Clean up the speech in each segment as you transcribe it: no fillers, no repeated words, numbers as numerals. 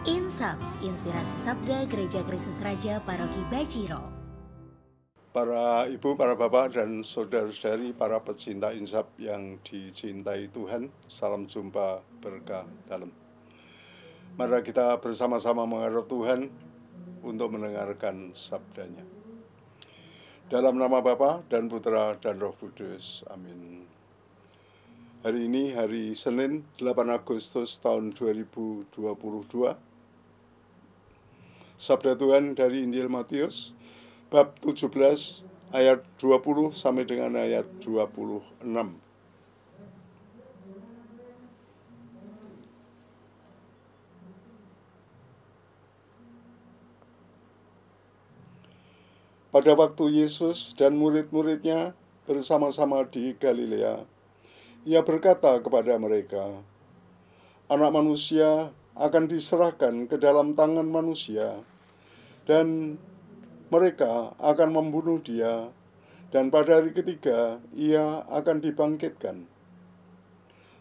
Insap, Inspirasi Sabda Gereja Kristus Raja Paroki Bajiro. Para ibu, para bapak, dan saudara-saudari, para pecinta insap yang dicintai Tuhan, salam jumpa berkah dalam. Mari kita bersama-sama menghadap Tuhan untuk mendengarkan sabdanya. Dalam nama Bapa dan Putra dan Roh Kudus, amin. Hari ini hari Senin 8 Agustus tahun 2022. Sabda Tuhan dari Injil Matius bab 17 ayat 20 sampai dengan ayat 26. Pada waktu Yesus dan murid-muridnya bersama-sama di Galilea, Ia berkata kepada mereka, "Anak manusia akan diserahkan ke dalam tangan manusia, dan mereka akan membunuh Dia, dan pada hari ketiga Ia akan dibangkitkan."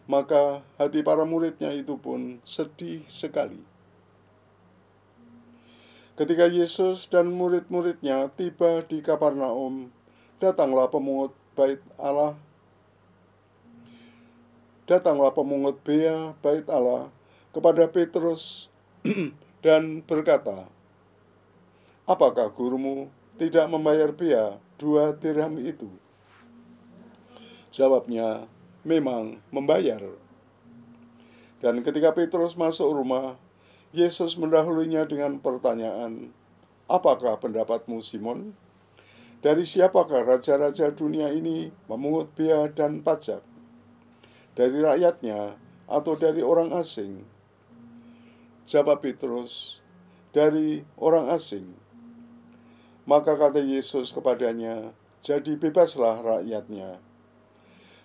Maka hati para muridnya itu pun sedih sekali. Ketika Yesus dan murid-muridnya tiba di Kapernaum, datanglah pemungut bea bait Allah kepada Petrus dan berkata, "Apakah gurumu tidak membayar bea 2 dirham itu?" Jawabnya, "Memang membayar." Dan ketika Petrus masuk rumah, Yesus mendahulunya dengan pertanyaan, "Apakah pendapatmu, Simon? Dari siapakah raja-raja dunia ini memungut bea dan pajak? Dari rakyatnya atau dari orang asing?" Jawab Petrus, "Dari orang asing." Maka kata Yesus kepadanya, "Jadi bebaslah rakyatnya.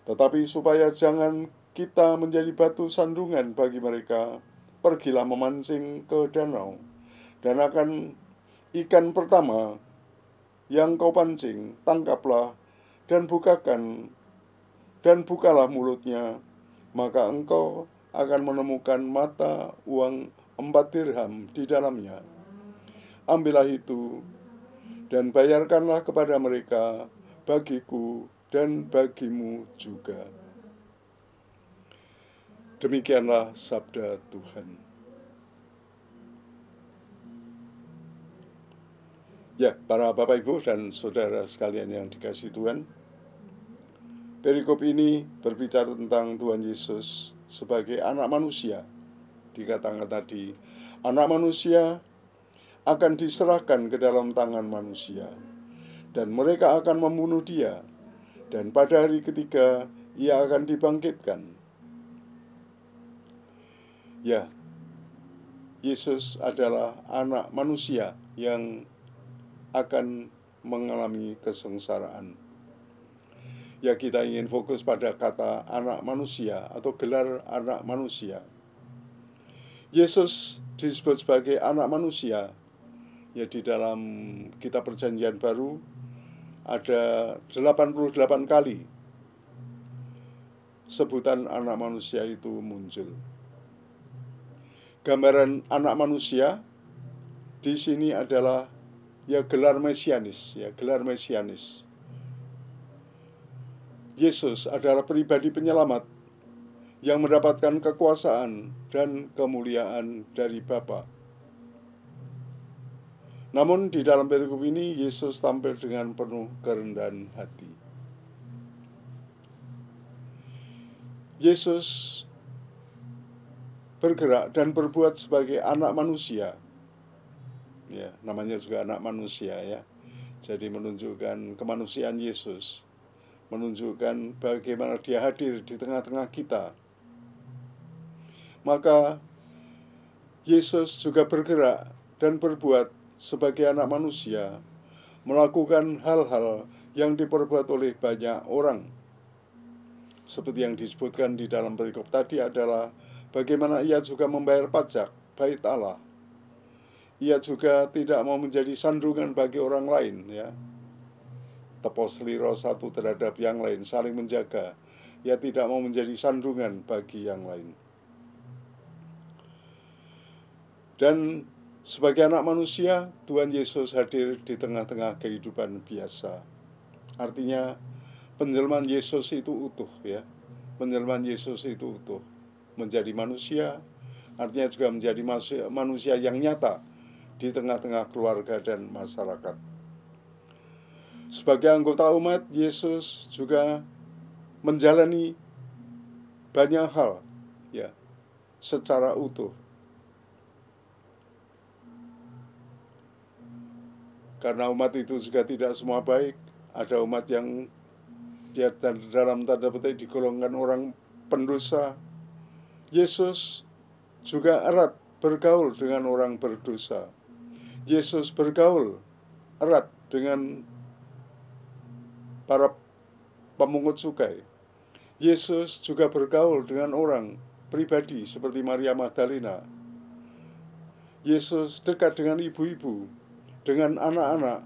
Tetapi supaya jangan kita menjadi batu sandungan bagi mereka, pergilah memancing ke danau, dan akan ikan pertama yang kau pancing, tangkaplah dan bukalah mulutnya, maka engkau akan menemukan mata uang 4 dirham di dalamnya. Ambillah itu dan bayarkanlah kepada mereka, bagiku dan bagimu juga." Demikianlah sabda Tuhan. Ya, para Bapak Ibu dan saudara sekalian yang dikasihi Tuhan, perikop ini berbicara tentang Tuhan Yesus sebagai anak manusia. Dikatakan tadi, anak manusia akan diserahkan ke dalam tangan manusia, dan mereka akan membunuh Dia, dan pada hari ketiga Ia akan dibangkitkan. Ya, Yesus adalah anak manusia yang akan mengalami kesengsaraan. Ya, kita ingin fokus pada kata anak manusia atau gelar anak manusia. Yesus disebut sebagai anak manusia. Ya, di dalam kitab Perjanjian Baru ada 88 kali sebutan anak manusia itu muncul. Gambaran anak manusia di sini adalah gelar mesianis, gelar mesianis. Yesus adalah pribadi penyelamat yang mendapatkan kekuasaan dan kemuliaan dari Bapa. Namun di dalam perikop ini Yesus tampil dengan penuh kerendahan hati. Yesus bergerak dan berbuat sebagai anak manusia. Ya, namanya juga anak manusia ya. Jadi menunjukkan kemanusiaan Yesus, menunjukkan bagaimana Dia hadir di tengah-tengah kita. Maka Yesus juga bergerak dan berbuat sebagai anak manusia, melakukan hal-hal yang diperbuat oleh banyak orang. Seperti yang disebutkan di dalam perikop tadi adalah bagaimana Ia juga membayar pajak bait Allah. Ia juga tidak mau menjadi sandungan bagi orang lain, ya. Tepos liro satu terhadap yang lain, saling menjaga. Ia tidak mau menjadi sandungan bagi yang lain. Dan sebagai anak manusia, Tuhan Yesus hadir di tengah-tengah kehidupan biasa. Artinya penjelmaan Yesus itu utuh, ya. Penjelmaan Yesus itu utuh. Menjadi manusia, artinya juga menjadi manusia yang nyata di tengah-tengah keluarga dan masyarakat. Sebagai anggota umat, Yesus juga menjalani banyak hal, ya, secara utuh. Karena umat itu juga tidak semua baik. Ada umat yang dia dalam tanda petik digolongkan orang pendosa. Yesus juga erat bergaul dengan orang berdosa. Yesus bergaul erat dengan para pemungut cukai. Yesus juga bergaul dengan orang pribadi seperti Maria Magdalena. Yesus dekat dengan ibu-ibu, dengan anak-anak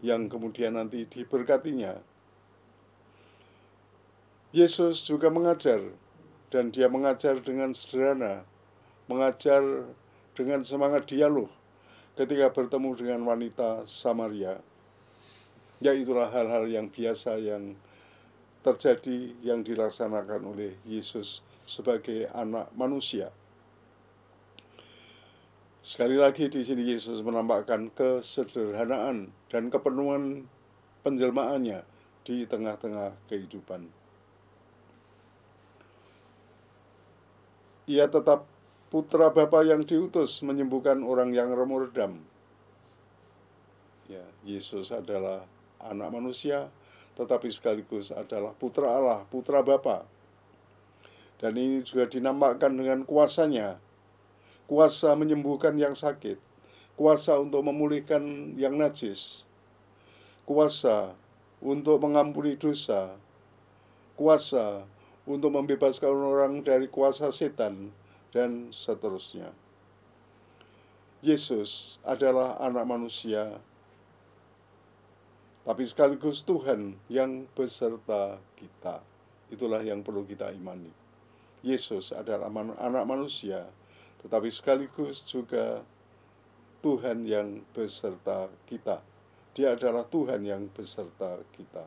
yang kemudian nanti diberkatinya. Yesus juga mengajar, dan dia mengajar dengan sederhana, mengajar dengan semangat dialog ketika bertemu dengan wanita Samaria. Ya, itulah hal-hal yang biasa yang terjadi, yang dilaksanakan oleh Yesus sebagai anak manusia. Sekali lagi di sini Yesus menampakkan kesederhanaan dan kepenuhan penjelmaannya di tengah-tengah kehidupan. Ia tetap putra Bapa yang diutus menyembuhkan orang yang remuk redam. Ya, Yesus adalah anak manusia, tetapi sekaligus adalah putra Allah, putra Bapa. Dan ini juga dinampakkan dengan kuasanya, kuasa menyembuhkan yang sakit, kuasa untuk memulihkan yang najis, kuasa untuk mengampuni dosa, kuasa untuk membebaskan orang dari kuasa setan, dan seterusnya. Yesus adalah anak manusia, tapi sekaligus Tuhan yang beserta kita. Itulah yang perlu kita imani. Yesus adalah anak manusia, tetapi sekaligus juga Tuhan yang beserta kita. Dia adalah Tuhan yang beserta kita.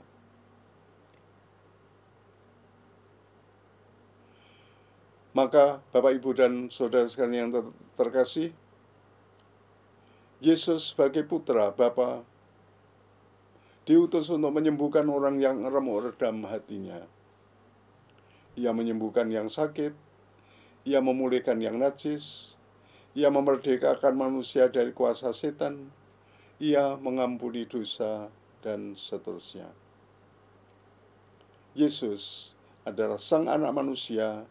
Maka Bapak, Ibu, dan saudara sekalian yang terkasih, Yesus sebagai putra Bapa diutus untuk menyembuhkan orang yang remuk redam hatinya. Ia menyembuhkan yang sakit, ia memulihkan yang najis, ia memerdekakan manusia dari kuasa setan, ia mengampuni dosa, dan seterusnya. Yesus adalah sang anak manusia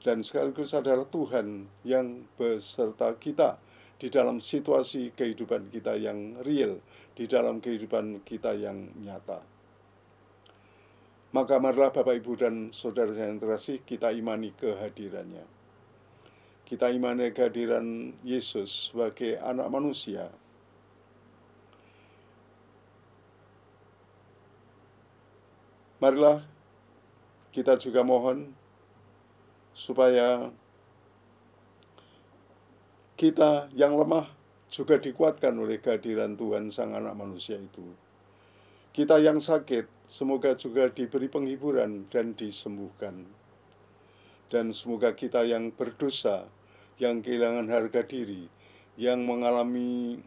dan sekaligus adalah Tuhan yang beserta kita di dalam situasi kehidupan kita yang real, di dalam kehidupan kita yang nyata. Maka marilah Bapak, Ibu, dan saudara yang terkasih, kita imani kehadirannya. Kita imani kehadiran Yesus sebagai anak manusia. Marilah kita juga mohon supaya kita yang lemah juga dikuatkan oleh kehadiran Tuhan Sang Anak Manusia itu. Kita yang sakit semoga juga diberi penghiburan dan disembuhkan. Dan semoga kita yang berdosa, yang kehilangan harga diri, yang mengalami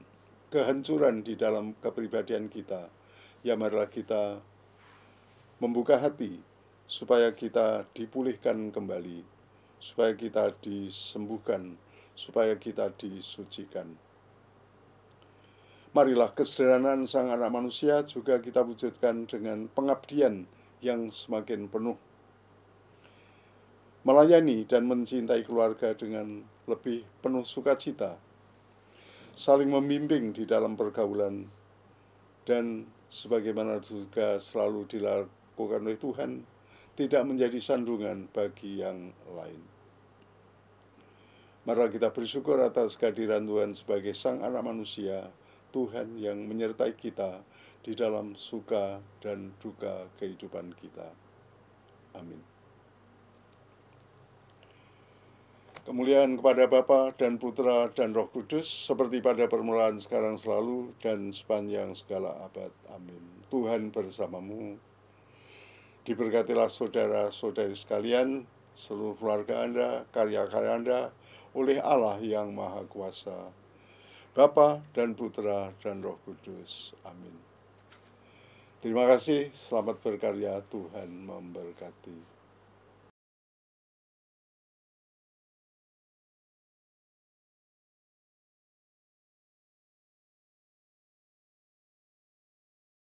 kehancuran di dalam kepribadian kita, ya marilah kita membuka hati supaya kita dipulihkan kembali, supaya kita disembuhkan, supaya kita disucikan. Marilah kesederhanaan Sang Anak Manusia juga kita wujudkan dengan pengabdian yang semakin penuh. Melayani dan mencintai keluarga dengan lebih penuh sukacita. Saling membimbing di dalam pergaulan. Dan sebagaimana juga selalu dilakukan oleh Tuhan, tidak menjadi sandungan bagi yang lain. Marilah kita bersyukur atas kehadiran Tuhan sebagai Sang Anak Manusia, Tuhan yang menyertai kita di dalam suka dan duka kehidupan kita. Kemuliaan kepada Bapa dan Putra dan Roh Kudus, seperti pada permulaan, sekarang, selalu, dan sepanjang segala abad. Amin. Tuhan bersamamu. Diberkatilah saudara-saudari sekalian, seluruh keluarga Anda, karya-karya Anda, oleh Allah yang Maha Kuasa, Bapa dan Putra dan Roh Kudus. Amin. Terima kasih, selamat berkarya, Tuhan memberkati.